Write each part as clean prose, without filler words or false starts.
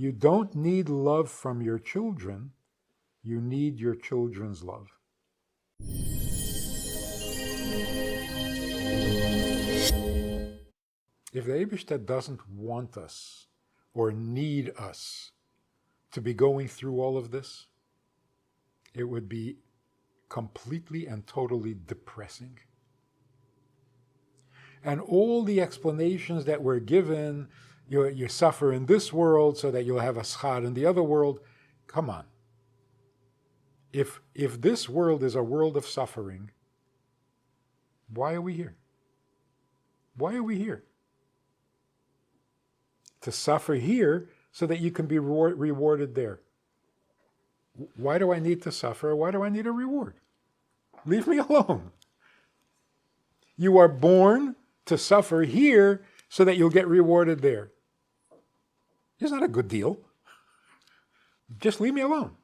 You don't need love from your children. You need your children's love. If the Eibishter doesn't want us or need us to be going through all of this, it would be completely and totally depressing. And all the explanations that were given, you suffer in this world so that you'll have a schar in the other world. Come on. If this world is a world of suffering, why are we here? Why are we here? To suffer here so that you can be rewarded there. Why do I need to suffer? Why do I need a reward? Leave me alone. You are born to suffer here so that you'll get rewarded there. It's not a good deal. Just leave me alone.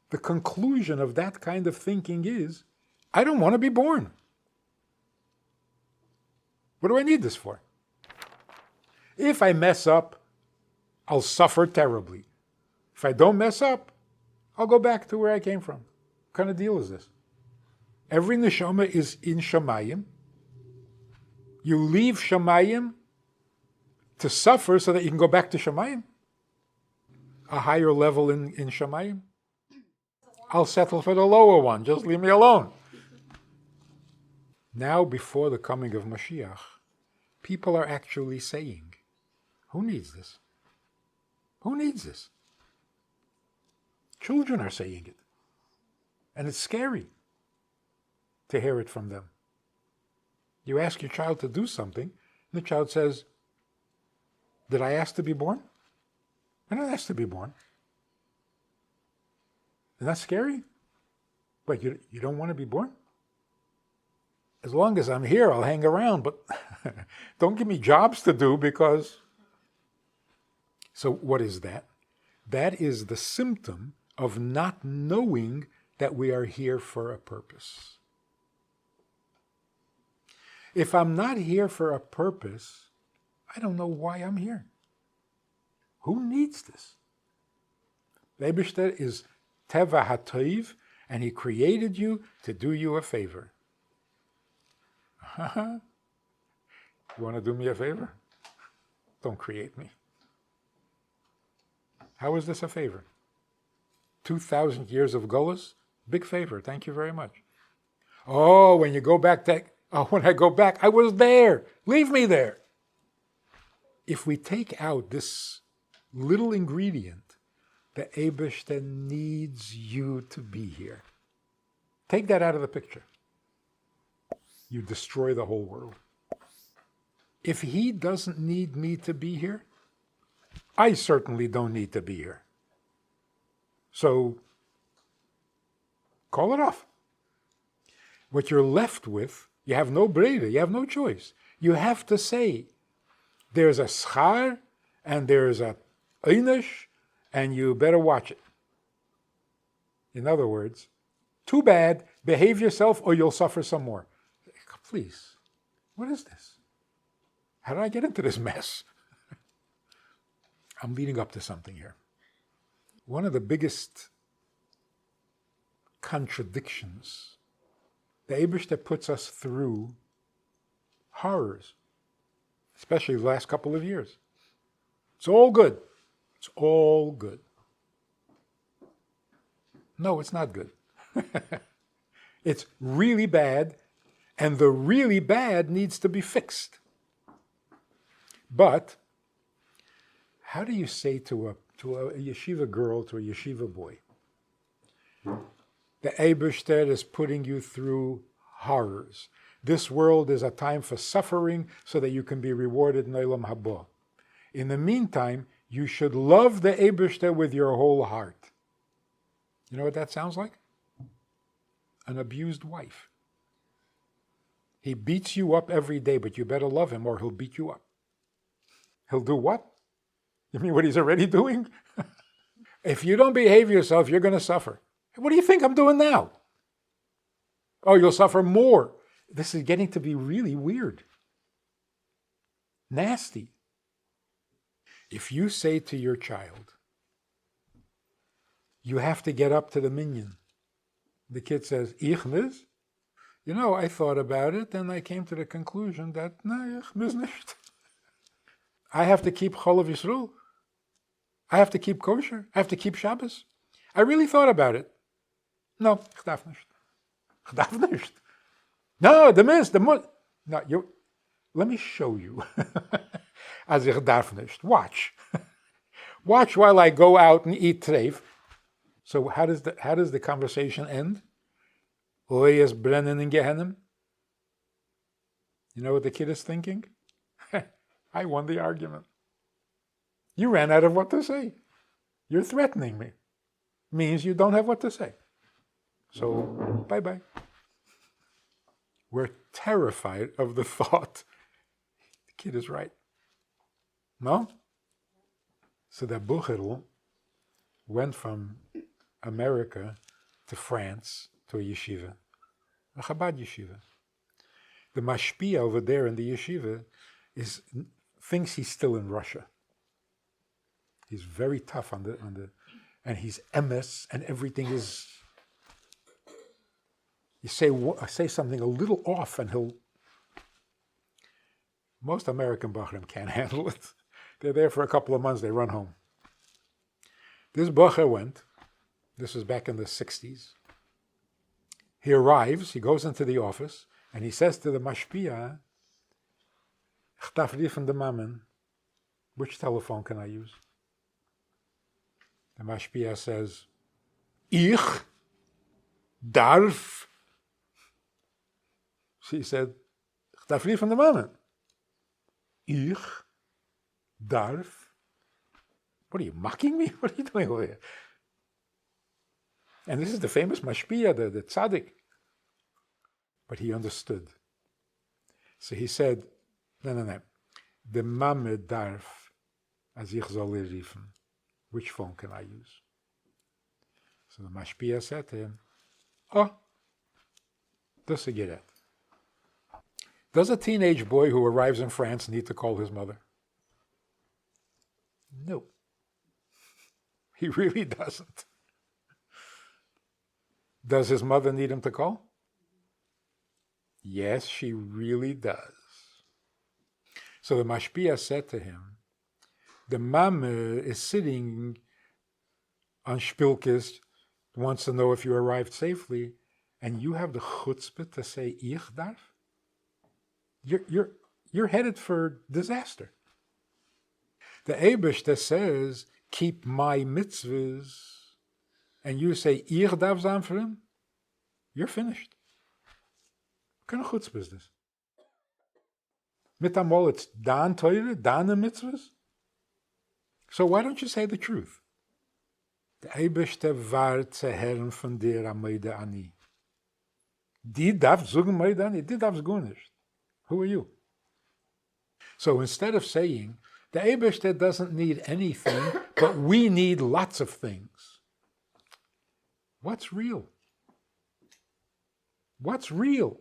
The conclusion of that kind of thinking is, I don't want to be born. What do I need this for? If I mess up, I'll suffer terribly. If I don't mess up, I'll go back to where I came from. What kind of deal is this? Every neshama is in Shamayim. You leave Shamayim to suffer so that you can go back to Shamayim. A higher level in Shamayim. I'll settle for the lower one. Just leave me alone. Now, before the coming of Mashiach, people are actually saying, who needs this? Who needs this? Children are saying it. And it's scary to hear it from them. You ask your child to do something, and the child says, did I ask to be born? I didn't ask to be born. Isn't that scary? But you don't want to be born? As long as I'm here, I'll hang around, but don't give me jobs to do because... So what is that? That is the symptom of not knowing that we are here for a purpose. If I'm not here for a purpose, I don't know why I'm here. Who needs this? The Eibishter is Teva HaToiv, and he created you to do you a favor. You want to do me a favor? Don't create me. How is this a favor? 2,000 years of Golas? Big favor, thank you very much. Oh, when you go back, when I go back, I was there. Leave me there. If we take out this little ingredient, the Eibishter needs you to be here. Take that out of the picture. You destroy the whole world. If he doesn't need me to be here, I certainly don't need to be here. So, call it off. What you're left with, you have no breda, you have no choice. You have to say, there's a schar, and there's a einish, and you better watch it. In other words, too bad, behave yourself or you'll suffer some more. Please, what is this? How did I get into this mess? I'm leading up to something here. One of the biggest contradictions, the Eibishter puts us through horrors, especially the last couple of years. It's all good. It's all good. No, it's not good. It's really bad, and the really bad needs to be fixed. But how do you say to a yeshiva girl, to a yeshiva boy, the Eibishter is putting you through horrors. This world is a time for suffering so that you can be rewarded in Olam Haba. In the meantime, you should love the Eibishter with your whole heart. You know what that sounds like? An abused wife. He beats you up every day, but you better love him or he'll beat you up. He'll do what? You mean what he's already doing? If you don't behave yourself, you're going to suffer. What do you think I'm doing now? Oh, you'll suffer more. This is getting to be really weird. Nasty. If you say to your child, you have to get up to the minyan, the kid says, Ich mis? I thought about it and I came to the conclusion that, no, ich mis nicht. I have to keep Cholav Yisrael. I have to keep kosher. I have to keep Shabbos. I really thought about it. No, ich darf nicht. Ich darf nicht. No, the mis, the mut. No, let me show you. As ich darf nicht. Watch. Watch while I go out and eat treif. So how does the conversation end? Oyes brennen in Gehennem. You know what the kid is thinking? I won the argument. You ran out of what to say. You're threatening me. Means you don't have what to say. So, bye-bye. We're terrified of the thought. The kid is right. No? So the Bucherl went from America to France to a yeshiva, a Chabad yeshiva. The mashpia over there in the yeshiva thinks he's still in Russia. He's very tough on the, and he's emes, and everything is. You say something a little off, and he'll. Most American Bachrim can't handle it. They're there for a couple of months, they run home. This Bacher went. This was back in the 60s. He arrives, he goes into the office, and he says to the mashpia, Ich darf riefen de Mamen, which telephone can I use? The mashpia says, Ich darf. She said, Ich darf riefen de Mamen. Ich darf. What are you, mocking me? What are you doing over here? And this is the famous mashpia, the tzaddik. But he understood. So he said, no. The mame darf, as ich soll riefen. Which phone can I use? So the mashpia said to him, das is it. Does a teenage boy who arrives in France need to call his mother? No. He really doesn't. Does his mother need him to call? Yes, she really does. So the mashpia said to him, the mame is sitting on Spilkis, wants to know if you arrived safely, and you have the chutzpah to say ich darf? You're headed for disaster. The Eibishter says, keep my mitzvahs, and you say ich darf sein for him, you're finished. What kind of chutzpah is this? Mitamol, it's dan teure, dan mitzvahs? So why don't you say the truth? The Eibishter war zu Herren von der Ameide Ani. Die darf sagen Ameide Ani, die darf's gar nicht. Who are you? So instead of saying, the Eibishter doesn't need anything, but we need lots of things. What's real? What's real?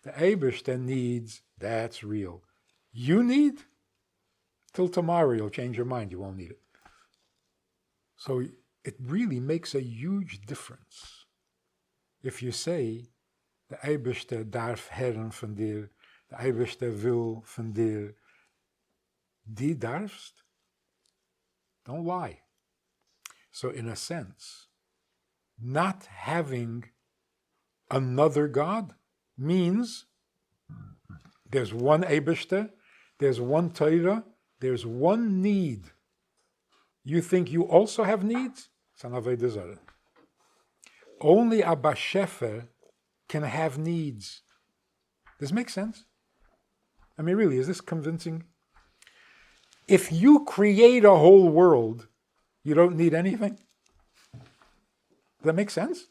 The Eibishter needs, that's real. You need? Till tomorrow you'll change your mind, you won't need it. So it really makes a huge difference if you say, the Eibishter darf Herren von dir, the Eibishter will von dir, die darfst? Don't lie. So in a sense, not having another God means there's one Eibishter, there's one Torah, there's one need. You think you also have needs? It's an Avodah Zarah. Only Abba Shefer can have needs. Does this make sense? I mean, really, is this convincing? If you create a whole world, you don't need anything? Does that make sense?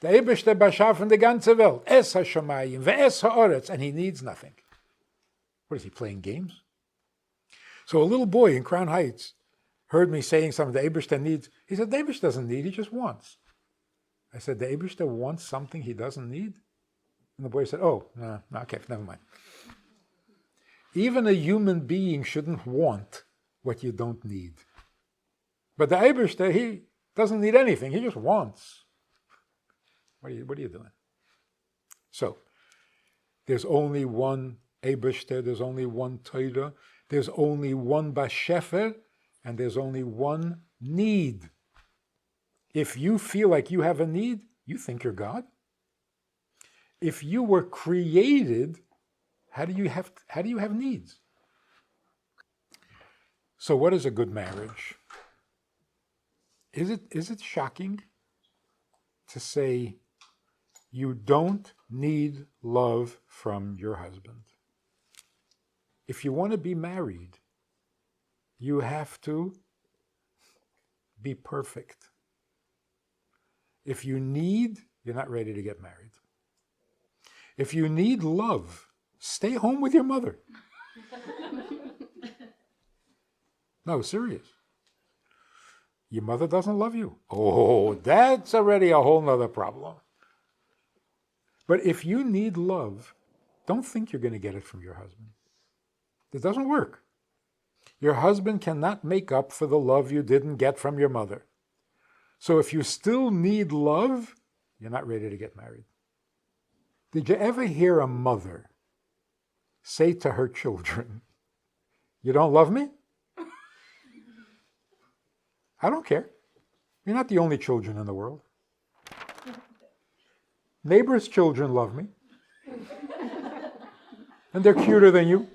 The Eibishter baschaffen the ganze Welt, es ha-shamayim, ve'es ha'oretz, and he needs nothing. What is he, playing games? So a little boy in Crown Heights heard me saying something the Eibishter needs. He said, the Eibishter doesn't need, he just wants. I said, the Eibishter wants something he doesn't need? And the boy said, oh, no, okay, never mind. Even a human being shouldn't want what you don't need. But the Eibishter, he doesn't need anything. He just wants. What are you doing? So, there's only one Eibishter, there's only one Torah, there's only one Bashefer, and there's only one need. If you feel like you have a need, you think you're God. If you were created, how do you have needs? So what is a good marriage? Is it shocking to say you don't need love from your husband? If you want to be married, you have to be perfect. If you need, you're not ready to get married. If you need love, stay home with your mother. No, serious. Your mother doesn't love you. Oh, that's already a whole nother problem. But if you need love, don't think you're going to get it from your husband. It doesn't work. Your husband cannot make up for the love you didn't get from your mother. So if you still need love, you're not ready to get married. Did you ever hear a mother say to her children, "You don't love me? I don't care. You're not the only children in the world. Neighbors' children love me. And they're cuter than you."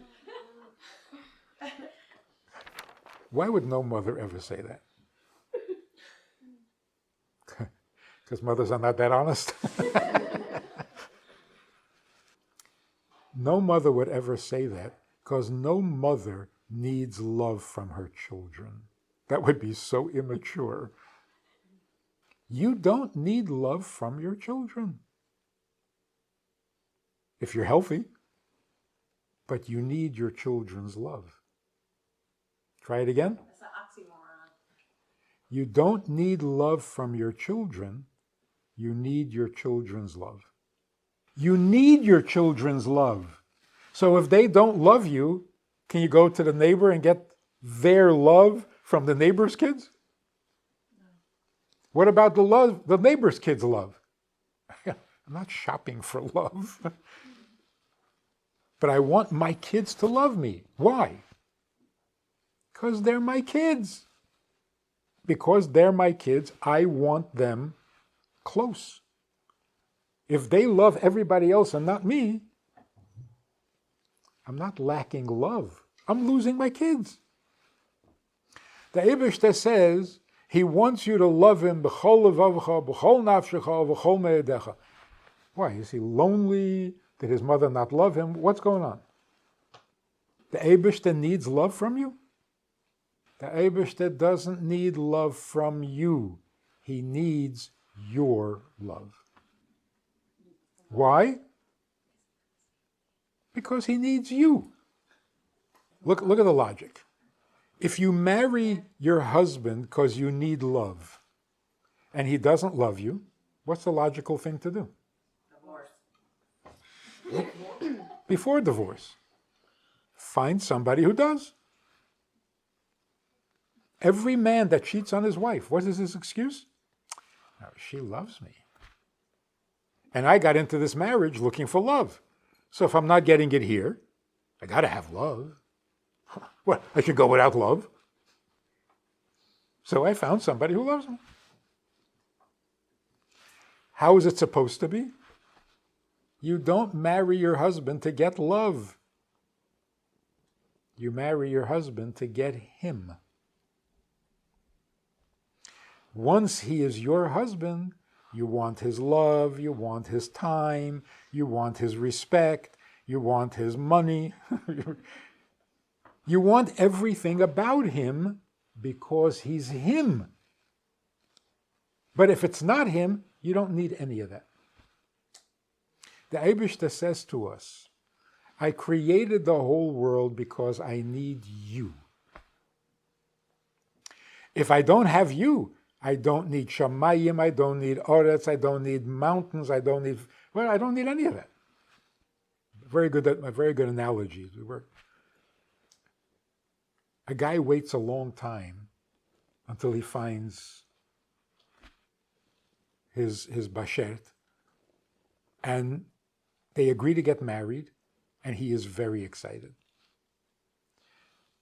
Why would no mother ever say that? Because mothers are not that honest. No mother would ever say that, because no mother needs love from her children. That would be so immature. You don't need love from your children. If you're healthy, but you need your children's love. Try it again. It's an oxymoron. You don't need love from your children. You need your children's love. You need your children's love. So if they don't love you, can you go to the neighbor and get their love from the neighbor's kids? No. What about the neighbor's kids' love? I'm not shopping for love. But I want my kids to love me. Why? Because they're my kids. Because they're my kids, I want them close. If they love everybody else and not me, I'm not lacking love. I'm losing my kids. The Eibishter says he wants you to love him b'chol levavcha, b'chol nafshecha, b'chol me'edecha. Why? Is he lonely? Did his mother not love him? What's going on? The Eibishter needs love from you? The Eibishter doesn't need love from you. He needs your love. Why? Because he needs you. Look at the logic. If you marry your husband because you need love, and he doesn't love you, what's the logical thing to do? Divorce. Before divorce, find somebody who does. Every man that cheats on his wife, what is his excuse? No, she loves me. And I got into this marriage looking for love. So if I'm not getting it here, I got to have love. What, I should go without love? So I found somebody who loves me. How is it supposed to be? You don't marry your husband to get love. You marry your husband to get him. Once he is your husband, you want his love, you want his time, you want his respect, you want his money. You want everything about him because he's him. But if it's not him, you don't need any of that. The Eibishter says to us, I created the whole world because I need you. If I don't have you, I don't need shamayim, I don't need oretz, I don't need mountains, I don't need any of that. A very good analogy. A guy waits a long time until he finds his bashert, and they agree to get married, and he is very excited.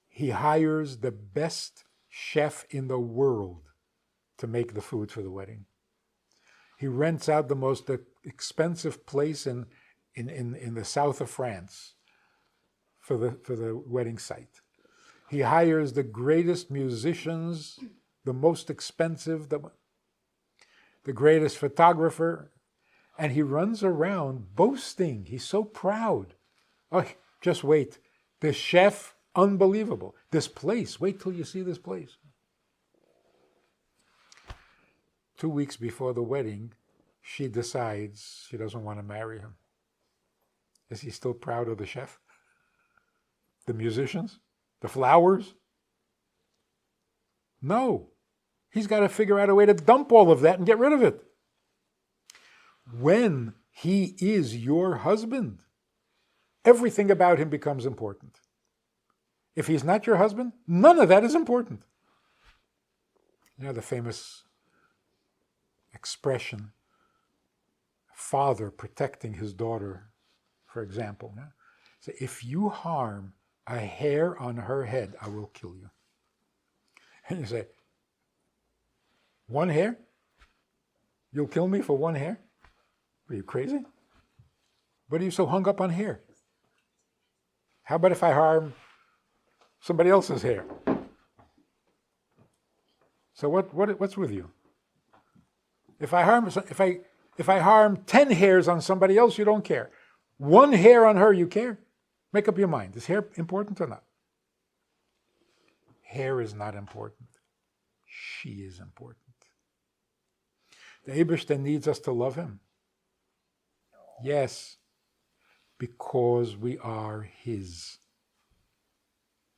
He hires the best chef in the world to make the food for the wedding. He rents out the most expensive place in the south of France for the wedding site. He hires the greatest musicians, the most expensive, the greatest photographer, and he runs around boasting. He's so proud. Oh, just wait. This chef, unbelievable. This place, wait till you see this place. 2 weeks before the wedding, she decides she doesn't want to marry him. Is he still proud of the chef? The musicians? The flowers? No. He's got to figure out a way to dump all of that and get rid of it. When he is your husband, everything about him becomes important. If he's not your husband, none of that is important. You know the famous expression, father protecting his daughter, for example. Yeah? So if you harm a hair on her head, I will kill you. And you say, one hair? You'll kill me for one hair? Are you crazy? What are you so hung up on hair? How about if I harm somebody else's hair? So what's with you? If I harm 10 hairs on somebody else, you don't care. One hair on her, you care? Make up your mind. Is hair important or not? Hair is not important. She is important. The Eibishter needs us to love him. Yes, because we are his.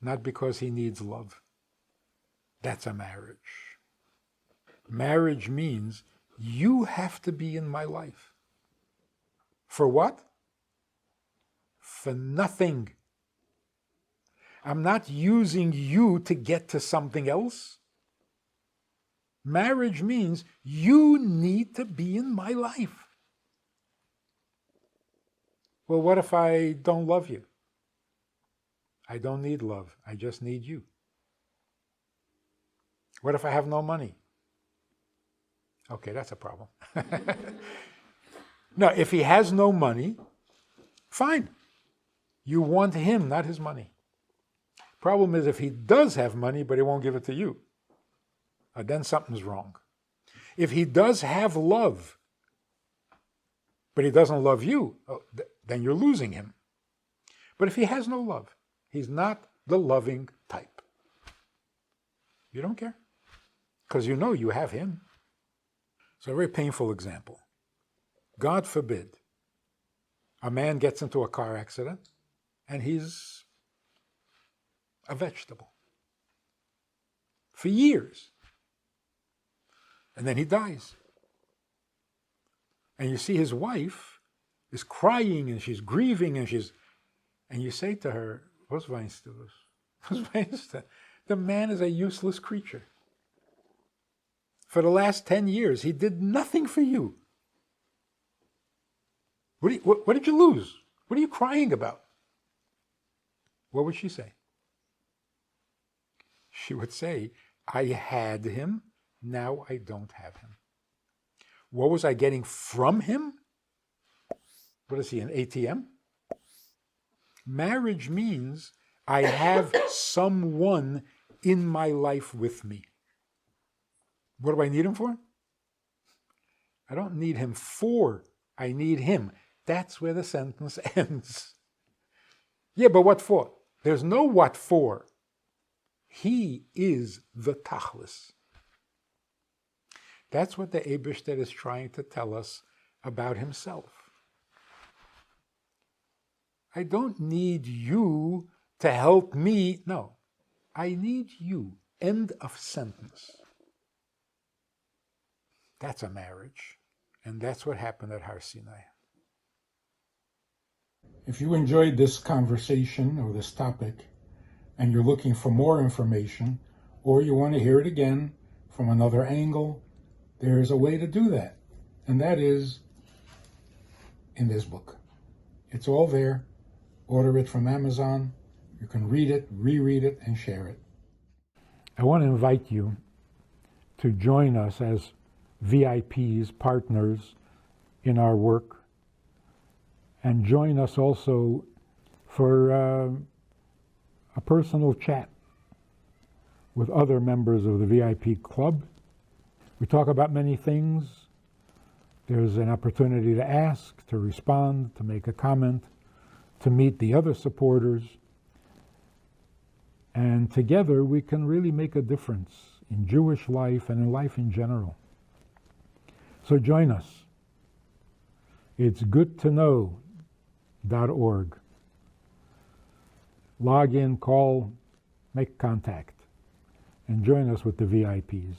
Not because he needs love. That's a marriage. Marriage means you have to be in my life. For what? For nothing. I'm not using you to get to something else. Marriage means you need to be in my life. Well, what if I don't love you? I don't need love. I just need you. What if I have no money? Okay, that's a problem. No, if he has no money, fine. You want him, not his money. Problem is if he does have money, but he won't give it to you, then something's wrong. If he does have love, but he doesn't love you, then you're losing him. But if he has no love, he's not the loving type. You don't care, because you know you have him. So a very painful example. God forbid, a man gets into a car accident and he's a vegetable for years. And then he dies. And you see his wife is crying and she's grieving and you say to her, "Was weinst du? Was weinst du?" The man is a useless creature. For the last 10 years, he did nothing for you. What did you lose? What are you crying about? What would she say? She would say, I had him, now I don't have him. What was I getting from him? What is he, an ATM? Marriage means I have someone in my life with me. What do I need him for? I don't need him for, I need him. That's where the sentence ends. Yeah, but what for? There's no what for. He is the tachlis. That's what the Eibishter is trying to tell us about himself. I don't need you to help me. No, I need you. End of sentence. That's a marriage. And that's what happened at Har Sinai. If you enjoyed this conversation or this topic, and you're looking for more information, or you want to hear it again from another angle, there's a way to do that. And that is in this book. It's all there. Order it from Amazon. You can read it, reread it, and share it. I want to invite you to join us as VIPs, partners in our work, and join us also for a personal chat with other members of the VIP club. We talk about many things. There's an opportunity to ask, to respond, to make a comment, to meet the other supporters. And together we can really make a difference in Jewish life and in life in general. So join us. It's goodtoknow.org. Log in, call, make contact, and join us with the VIPs.